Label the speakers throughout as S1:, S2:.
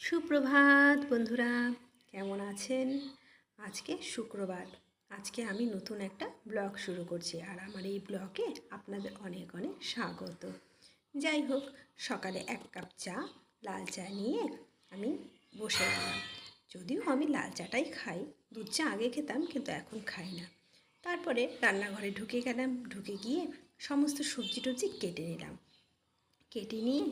S1: সুপ্রভাত বন্ধুরা, কেমন আছেন? আজকে শুক্রবার। আজকে আমি নতুন একটা ব্লগ শুরু করছি, আর আমার এই ব্লগে আপনাদের অনেক অনেক স্বাগত। যাই হোক, সকালে 1 কাপ চা, লাল চা নিয়ে আমি বসে গেলাম। যদিও আমি লাল চাটাই খাই, দুধ চা আগে খেতাম কিন্তু এখন খাই না। তারপরে রান্নাঘরে ঢুকে গেলাম, ঢুকে গিয়ে সমস্ত সবজি টবজি কেটে নিলাম। কেটে নিয়ে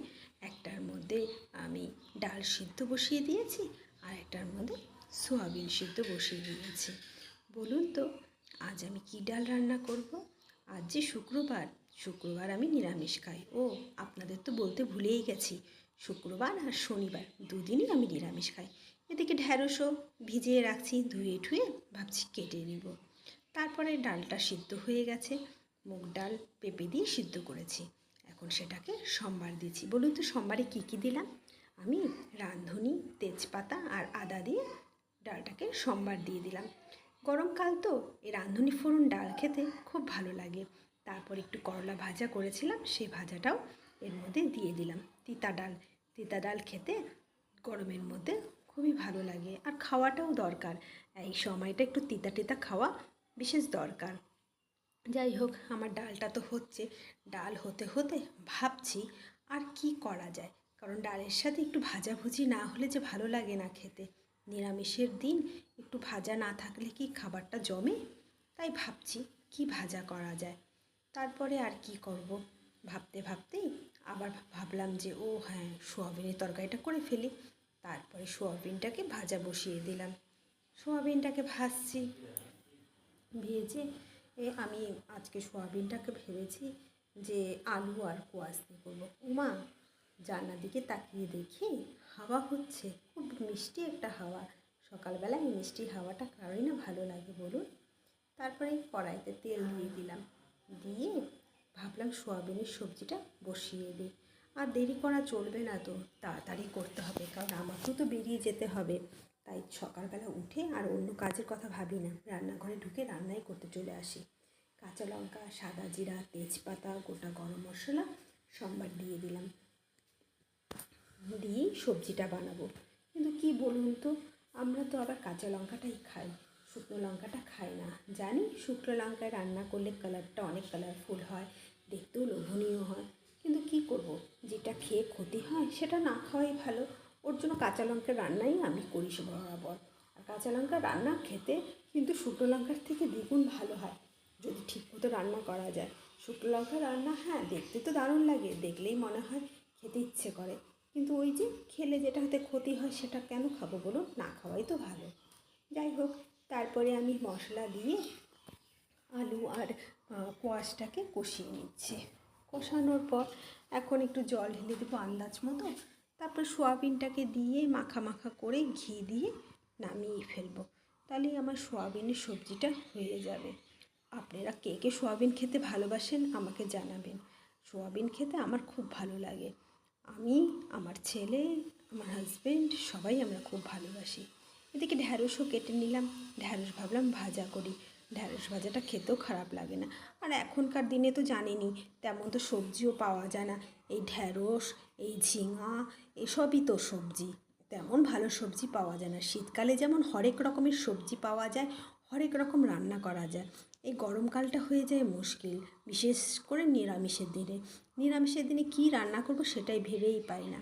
S1: একটার মধ্যে আমি ডাল সিদ্ধ বসিয়ে দিয়েছি, আর একটার মধ্যে সয়াবিন সিদ্ধ বসিয়ে দিয়েছি। বলুন তো আজ আমি কী ডাল রান্না করব? আজ যে শুক্রবার, শুক্রবার আমি নিরামিষ খাই। ও, আপনাদের তো বলতে ভুলেই গেছি, শুক্রবার আর শনিবার দুদিনই আমি নিরামিষ খাই। এদিকে ঢ্যাঁড়সও ভিজিয়ে রাখছি, ধুয়ে ঠুয়ে ভাবছি কেটে নেব। তারপরে ডালটা সিদ্ধ হয়ে গেছে, মুগ ডাল পেঁপে দিয়ে সিদ্ধ করেছি। এখন সেটাকে সম্বার দিচ্ছি। বলুন তো সম্বারে কী কী দিলাম? আমি রাঁধুনি, তেজপাতা আর আদা দিয়ে ডালটাকে সম্বার দিয়ে দিলাম। গরমকাল তো এই রাঁধুনি ফোড়ন ডাল খেতে খুব ভালো লাগে। তারপর একটু করলা ভাজা করেছিলাম, সেই ভাজাটাও এর মধ্যে দিয়ে দিলাম। তিতা ডাল খেতে গরমের মধ্যে খুবই ভালো লাগে, আর খাওয়াটাও দরকার। এই সময়টা একটু তিতা তিতা খাওয়া বিশেষ দরকার। যাই হোক, আমার ডালটা তো হচ্ছে। ডাল হতে হতে ভাবছি আর কি করা যায়, কারণ ডালের সাথে একটু ভাজাভুজি না হলে যে ভালো লাগে না খেতে। নিরামিষের দিন একটু ভাজা না থাকলে কি খাবারটা জমে? তাই ভাবছি কি ভাজা করা যায়। তারপরে আর কি করব, ভাবতে ভাবতেই আবার ভাবলাম যে ও হ্যাঁ, সোয়াবিনের তরকারিটা করে ফেলি। তারপরে সোয়াবিনটাকে ভাজা বসিয়ে দিলাম। সোয়াবিনটাকে ভাজছি, ভেজে আমি আজকে সোয়াবিনটাকে ভেবেছি যে আলু আর কোয়াশ দিয়ে করবো। উমা, জানলার দিকে তাকিয়ে দেখি হাওয়া হচ্ছে, খুব মিষ্টি একটা হাওয়া। সকালবেলায় এই মিষ্টি হাওয়াটা কারোই না ভালো লাগে বলুন? তারপরে কড়াইতে তেল দিয়ে দিলাম, দিয়ে ভাবলাম সোয়াবিনের সবজিটা বসিয়ে দিই। আর দেরি করা চলবে না, তো তাড়াতাড়ি করতে হবে, কারণ আমাকেও তো বেরিয়ে যেতে হবে। তাই সকালবেলা উঠে আর অন্য কাজের কথা ভাবি না, রান্নাঘরে ঢুকে রান্নাই করতে চলে আসি। কাঁচা লঙ্কা, সাদা জিরা, তেজপাতা, গোটা গরম মশলা সম্বার দিয়ে দিলাম, দিয়েই সবজিটা বানাবো। কিন্তু কি বলুন তো, আমরা তো আবার কাঁচা লঙ্কাটাই খাই, শুকনো লঙ্কাটা খাই না। জানি শুকনো লঙ্কায় রান্না করলে কালারটা অনেক কালারফুল হয়, দেখতেও লোভনীয় হয়, কিন্তু কি করব, যেটা খেয়ে ক্ষতি হয় সেটা না খাওয়াই ভালো। ওর জন্য কাঁচা লঙ্কার রান্নাই আমি করি বরাবর। আর কাঁচা লঙ্কার রান্না খেতে কিন্তু শুকনো লঙ্কার থেকে দ্বিগুণ ভালো হয়, যদি ঠিকমতো রান্না করা যায়। শুকনো লঙ্কার রান্না হ্যাঁ দেখতে তো দারুণ লাগে, দেখলেই মনে হয় খেতে ইচ্ছে করে, কিন্তু ওই যে খেলে যেটা হতে ক্ষতি হয় সেটা কেন খাবো বলুন? না খাওয়াই তো ভালো। যাই হোক, তারপরে আমি মশলা দিয়ে আলু আর কোয়াশটাকে কষিয়ে নিচ্ছি। কষানোর পর এখন একটু জল ঢেলে দেবো আন্দাজ মতো। তারপর সোয়াবিনটাকে দিয়ে মাখা মাখা করে ঘি দিয়ে নামিয়ে ফেলবো। তাহলেই আমার সোয়াবিনের সবজিটা হয়ে যাবে। আপনারা কে কে সোয়াবিন খেতে ভালোবাসেন আমাকে জানাবেন। সোয়াবিন খেতে আমার খুব ভালো লাগে। আমি, আমার ছেলে, আমার হাজব্যান্ড সবাই আমরা খুব ভালোবাসি। এদিকে ঢ্যাঁড়সও কেটে নিলাম। ঢ্যাঁড়স ভাবলাম ভাজা করি, ঢ্যাঁড়স ভাজাটা খেতেও খারাপ লাগে না। আর এখনকার দিনে তো জানেনই, তেমন তো সবজিও পাওয়া যায় না। এই ঢ্যাঁড়স, এই ঝিঙা, এসবই তো সবজি, তেমন ভালো সবজি পাওয়া যায় না। শীতকালে যেমন হরেক রকমের সবজি পাওয়া যায়, হরেক রকম রান্না করা যায়, এই গরমকালটা হয়ে যায় মুশকিল, বিশেষ করে নিরামিষের দিনে। নিরামিষের দিনে কী রান্না করব সেটাই ভেবেই পাই না।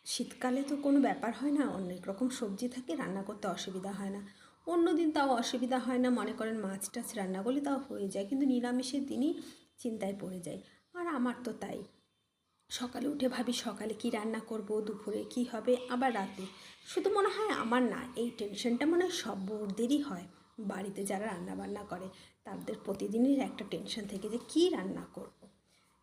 S1: শীতকালে তো কোনো ব্যাপার হয় না, অনেক রকম সবজি থাকে, রান্না করতে অসুবিধা হয় না। অন্য দিন তাও অসুবিধা হয় না, মনে করেন মাছ টাছ রান্না করলে তাও হয়ে যায়, কিন্তু নিরামিষের দিনই চিন্তায় পড়ে যায়। আর আমার তো তাই, সকালে উঠে ভাবি সকালে কি রান্না করব, দুপুরে কি হবে, আবার রাতে। শুধু মনে হয় আমার না, এই টেনশনটা মনে হয় সব বউদেরই হয়। বাড়িতে যারা রান্না বান্না করে তাদের প্রতিদিনের একটা টেনশন থেকে যে কী রান্না করব।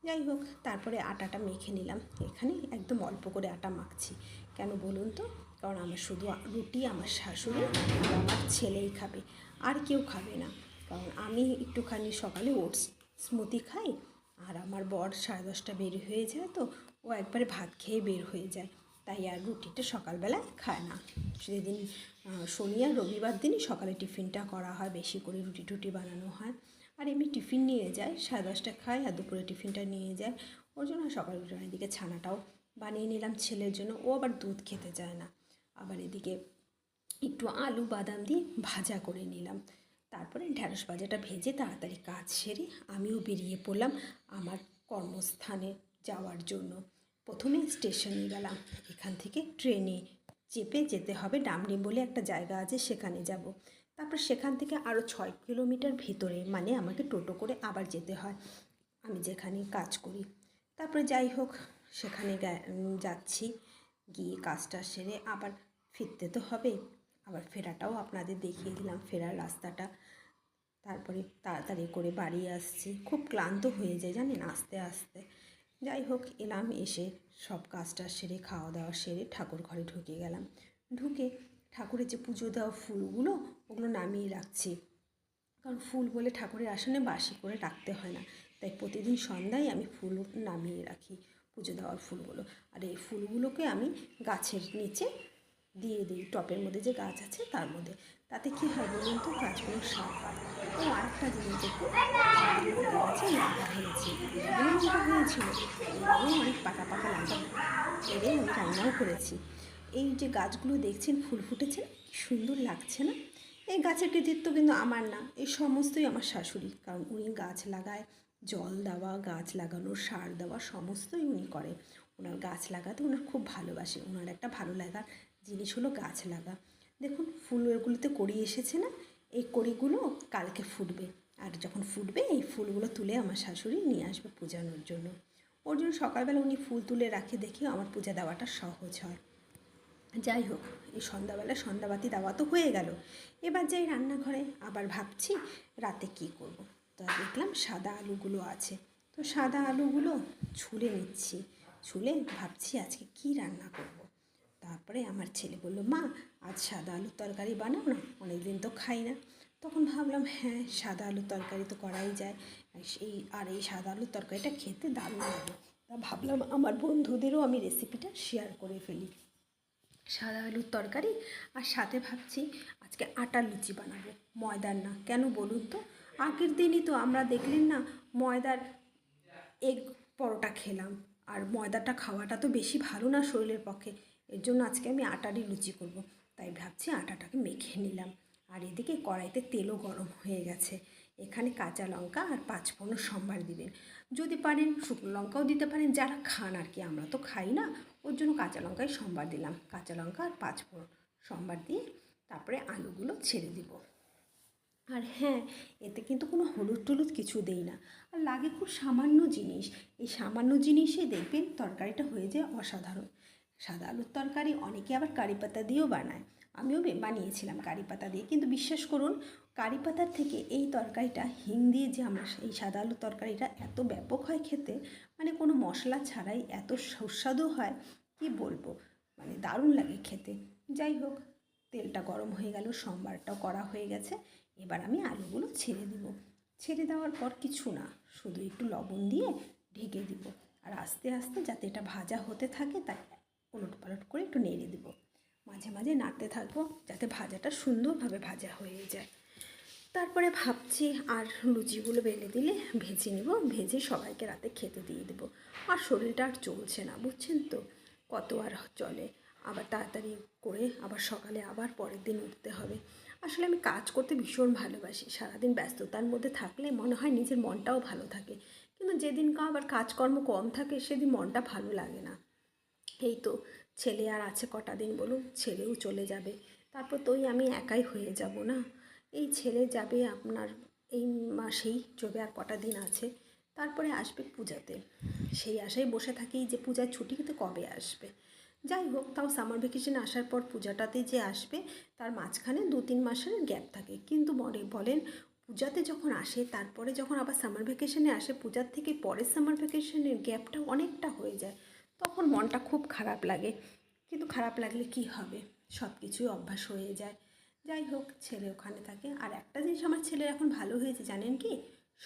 S1: যাই হোক, তারপরে আটাটা মেখে নিলাম। এখানে একদম অল্প করে আটা মাখছি, কেন বলুন তো? কারণ আমার শুধু রুটি আমার শাশুড়ি আর আমার ছেলেই খাবে, আর কেউ খাবে না। কারণ আমি একটুখানি সকালে ওটস স্মুদি খাই, আর আমার বর 10:30 বের হয়ে যায়, তো ও একবারে ভাত খেয়ে বের হয়ে যায়, তাই আর রুটিটা সকালবেলায় খায় না। সেদিন শনি আর রবিবার দিনই সকালে টিফিনটা করা হয়, বেশি করে রুটি টুটি বানানো হয়। আর এমনি টিফিন নিয়ে যায়, 10:30 খায়, আর দুপুরে টিফিনটা নিয়ে যায়। ওর জন্য সকাল এদিকে ছানাটাও বানিয়ে নিলাম ছেলের জন্য, ও আবার দুধ খেতে চায় না। আবার এদিকে একটু আলু বাদাম দিয়ে ভাজা করে নিলাম। তারপরে ঢ্যাঁড়স ভাজাটা ভেজে তাড়াতাড়ি কাজ সেরে আমিও বেরিয়ে পড়লাম আমার কর্মস্থানে যাওয়ার জন্য। প্রথমে স্টেশনে গেলাম, এখান থেকে ট্রেনে চেপে যেতে হবে ডামডিম বলে একটা জায়গা আছে, সেখানে যাব। তারপর সেখান থেকে আরও 6 কিলোমিটার ভেতরে, মানে আমাকে টোটো করে আবার যেতে হয় আমি যেখানে কাজ করি। তারপরে যাই হোক সেখানে যাচ্ছি, গিয়ে কাজটা সেরে আবার ফিরতে তো হবে। আবার ফেরাটাও আপনাদের দেখিয়ে দিলাম, ফেরার রাস্তাটা। তারপরে তাড়াতাড়ি করে বাড়ি আসছি, খুব ক্লান্ত হয়ে যায় জানেন আস্তে আস্তে। যাই হোক এলাম, এসে সব কাজটা সেরে খাওয়া দাওয়া সেরে ঠাকুর ঘরে ঢুকে গেলাম। ঢুকে ঠাকুরের যে পুজো দেওয়া ফুলগুলো ওগুলো নামিয়ে রাখছি, কারণ ফুল বলে ঠাকুরের আসনে বাসি করে রাখতে হয় না, তাই প্রতিদিন সন্ধ্যায় আমি ফুল নামিয়ে রাখি, পুজো দেওয়ার ফুলগুলো। আর এই ফুলগুলোকে আমি গাছের নিচে দিয়ে দিই, টপের মধ্যে যে গাছ আছে তার মধ্যে। তাতে কী হয় বলুন তো, গাছগুলো সার পায়। ও আরেকটা জিনিস দেখুন, লঙ্কা গাছে লঙ্কা হয়েছে, এগুলো লঙ্কা হয়েছিল, এগুলো অনেক পাকা পাকা লঙ্কা এরে আমি রান্নাও করেছি। এই যে গাছগুলো দেখছেন ফুল ফুটেছে, কি সুন্দর লাগছে না? এই গাছের কৃতিত্ব কিন্তু আমার না, এই সমস্তই আমার শাশুড়ি, কারণ উনি গাছ লাগায়, জল দেওয়া, গাছ লাগানো, সার দেওয়া সমস্তই উনি করে। ওনার গাছ লাগাতে ওনার খুব ভালোবাসে, ওনার একটা ভালো লাগার জিনিস হলো গাছ লাগা। দেখুন ফুলগুলোতে কড়ি এসেছে না, এই কড়িগুলো কালকে ফুটবে, আর যখন ফুটবে এই ফুলগুলো তুলে আমার শাশুড়ি নিয়ে আসবে পূজানোর জন্য। ওর জন্য সকালবেলা উনি ফুল তুলে রাখে দেখে আমার পূজা দেওয়াটা সহজ হয়। যাই হোক এই সন্ধ্যাবেলা সন্ধ্যাবাতি দেওয়া তো হয়ে গেল, এবার যাই রান্নাঘরে, আবার ভাবছি রাতে কি করব। তো দেখলাম সাদা আলুগুলো আছে, তো সাদা আলুগুলো ছুলে নিচ্ছি, ছুলে ভাবছি আজকে কি রান্না করব। তারপরে আমার ছেলে বলল, মা আজ সাদা আলুর তরকারি বানাও না, অনেক দিন তো খাই না। তখন ভাবলাম হ্যাঁ সাদা আলুর তরকারি তো করাই যায়, এই সাদা আলুর তরকারিটা খেতে দারুণ লাগে। তা ভাবলাম আমার বন্ধুদেরও আমি রেসিপিটা শেয়ার করে ফেলি। সাদা আলুর তরকারি, আর সাথে ভাবছি আজকে আটার লুচি বানাবো, ময়দার না। কেন বলুন তো, আগের দিনই তো আমরা দেখলেন না ময়দার এগ পরোটা খেলাম, আর ময়দাটা খাওয়াটা তো বেশি ভালো না শরীরের পক্ষে। এর জন্য আজকে আমি আটারই লুচি করব। তাই ভাবছি আটাটাকে মেখে নিলাম, আর এদিকে কড়াইতে তেলও গরম হয়ে গেছে। এখানে কাঁচা লঙ্কা আর পাঁচফোড়ন সম্বার দিবেন, যদি পারেন শুকনো লঙ্কাও দিতে পারেন, যারা খান আর কি, আমরা তো খাই না, ওর জন্য কাঁচা লঙ্কায় সম্বার দিলাম। কাঁচা লঙ্কা আর পাঁচফোড়ন সম্বার দিয়ে তারপরে আলুগুলো ছেড়ে দিব। আর হ্যাঁ, এতে কিন্তু কোনো হলুদ টলুদ কিছু দেই না, আর লাগে খুব সামান্য জিনিস। এই সামান্য জিনিসে দেখবেন তরকারিটা হয়ে যায় অসাধারণ। সাদা আলুর তরকারি অনেকে আবার কারি পাতা দিয়েও বানায়, আমিও বানিয়েছিলাম কারি পাতা দিয়ে, কিন্তু বিশ্বাস করুন কারি পাতার থেকে এই তরকারিটা হিং দিয়ে যে আমরা এই সাদা আলুর তরকারিটা এত ব্যাপক হয় খেতে, মানে কোনো মশলা ছাড়াই এত সুস্বাদু হয় কি বলবো, মানে দারুণ লাগে খেতে। যাই হোক তেলটা গরম হয়ে গেল, সম্বারটাও করা হয়ে গেছে, এবার আমি আলুগুলো ছেড়ে দিব। ছেড়ে দেওয়ার পর কিছু না, শুধু একটু লবণ দিয়ে ঢেকে দিব, আর আস্তে আস্তে যাতে এটা ভাজা হতে থাকে তাই উলট পালট করে একটু নেড়ে দিব, মাঝে মাঝে নাড়তে থাকবো যাতে ভাজাটা সুন্দরভাবে ভাজা হয়ে যায়। তারপরে ভাবছি আর লুচিগুলো বেলে দিলে ভেজে নেব, ভেজে সবাইকে রাতে খেতে দিয়ে দেবো। আর শরীরটা আর চলছে না বুঝছেন তো, কত আর চলে, আবার তাড়াতাড়ি করে আবার সকালে আবার পরের দিন উঠতে হবে। আসলে আমি কাজ করতে ভীষণ ভালোবাসি, সারাদিন ব্যস্ততার মধ্যে থাকলে মনে হয় নিজের মনটাও ভালো থাকে, কিন্তু যেদিন আবার কাজকর্ম কম থাকে সেদিন মনটা ভালো লাগে না। এই তো ছেলে আর আছে কটা দিন বলুন, ছেলেও চলে যাবে, তারপর তো আমি একাই হয়ে যাব না। এই ছেলে যাবে আপনার এই মাসেই যাবে, আর কটা দিন আছে, তারপরে আসবে পূজাতে। সেই আশায় বসে থাকি যে পূজার ছুটিতে কবে আসবে। যাই হোক তাও সামার ভ্যাকেশন আসার পর পূজাটাতে যে আসবে, তার মাঝখানে 2-3 মাসের গ্যাপ থাকে, কিন্তু বলেন পূজাতে যখন আসে তারপরে যখন আবার সামার ভ্যাকেশনে আসে, পূজার থেকে পরের সামার ভ্যাকেশনের গ্যাপটা অনেকটা হয়ে যায়, তখন মনটা খুব খারাপ লাগে। কিন্তু খারাপ লাগলে কি হবে, সব কিছুই অভ্যাস হয়ে যায়। যাই হোক ছেলে ওখানে থাকে, আর একটা জিনিস আমার ছেলের এখন ভালো হয়েছে জানেন কি,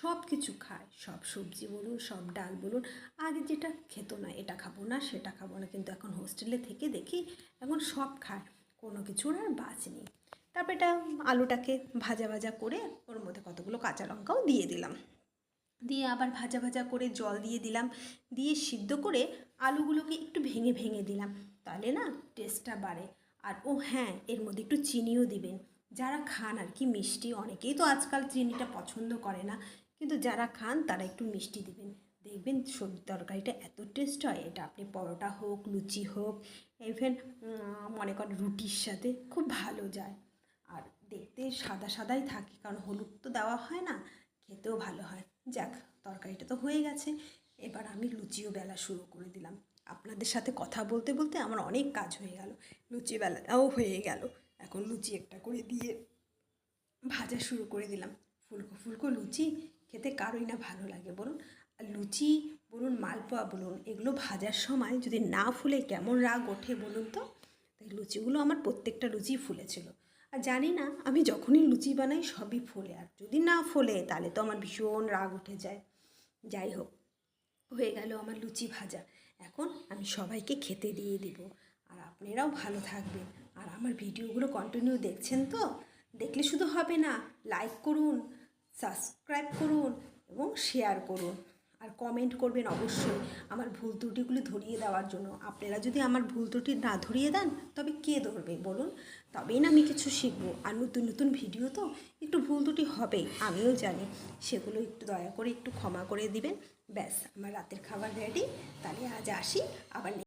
S1: সব কিছু খায়, সব সবজি বলুন সব ডাল বলুন। আগে যেটা খেত না, এটা খাবো না সেটা খাবো না, কিন্তু এখন হোস্টেলে থেকে দেখি এখন সব খায়, কোনো কিছুর আর বাজ নেই। তারপর এটা আলুটাকে ভাজা ভাজা করে ওর মধ্যে কতগুলো কাঁচা লঙ্কাও দিয়ে দিলাম, দিয়ে আবার ভাজা ভাজা করে জল দিয়ে দিলাম, দিয়ে সিদ্ধ করে আলুগুলোকে একটু ভেঙে ভেঙে দিলাম, তাহলে না টেস্টটা বাড়ে। আর ও হ্যাঁ, এর মধ্যে একটু চিনিও দিবেন। যারা খান আর কি মিষ্টি, অনেকেই তো আজকাল চিনিটা পছন্দ করে না, কিন্তু যারা খান তারা একটু মিষ্টি দিবেন। দেখবেন সবজি তরকারিটা এত টেস্ট হয়, এটা আপনি পরোটা হোক, লুচি হোক, ইভেন মনে করেন রুটির সাথে খুব ভালো যায়। আর দেখতে সাদা সাদাই থাকে, কারণ হলুদ তো দেওয়া হয় না, খেতেও ভালো হয়। যাক, তরকারিটা তো হয়ে গেছে, এবার আমি লুচিও বেলা শুরু করে দিলাম। আপনাদের সাথে কথা বলতে বলতে আমার অনেক কাজ হয়ে গেল, লুচি বেলাটাও হয়ে গেল। এখন লুচি একটা করে দিয়ে ভাজা শুরু করে দিলাম। ফুলকো ফুলকো লুচি খেতে কারোই না ভালো লাগে বলুন? আর লুচি বলুন, মালপোয়া বলুন, এগুলো ভাজার সময় যদি না ফুলে কেমন রাগ ওঠে বলুন তো? তাই লুচিগুলো আমার প্রত্যেকটা লুচি ফুলেছিল। আর জানি না, আমি যখনই লুচি বানাই সবই ফোলে, আর যদি না ফোলে তাহলে তো আমার ভীষণ রাগ উঠে যায়। যাই হোক, হয়ে গেল আমার লুচি ভাজা। এখন আমি সবাইকে খেতে দিয়ে দিব। আর আপনারাও ভালো থাকবেন। আর আমার ভিডিওগুলো কন্টিনিউ দেখছেন তো? দেখলে শুধু হবে না, লাইক করুন, সাবস্ক্রাইব করুন এবং শেয়ার করুন। আর কমেন্ট করবেন অবশ্যই আমার ভুল ত্রুটিগুলি ধরিয়ে দেওয়ার জন্য। আপনারা যদি আমার ভুল ত্রুটি না ধরিয়ে দেন, তবে কে ধরবে বলুন? তবেই না আমি কিছু শিখবো। আর নতুন নতুন ভিডিও তো একটু ভুল ত্রুটি হবেই, আমিও জানি। সেগুলো একটু দয়া করে একটু ক্ষমা করে দিবেন। ব্যাস, আমার রাতের খাবার রেডি। তাহলে আজ আসি, আবার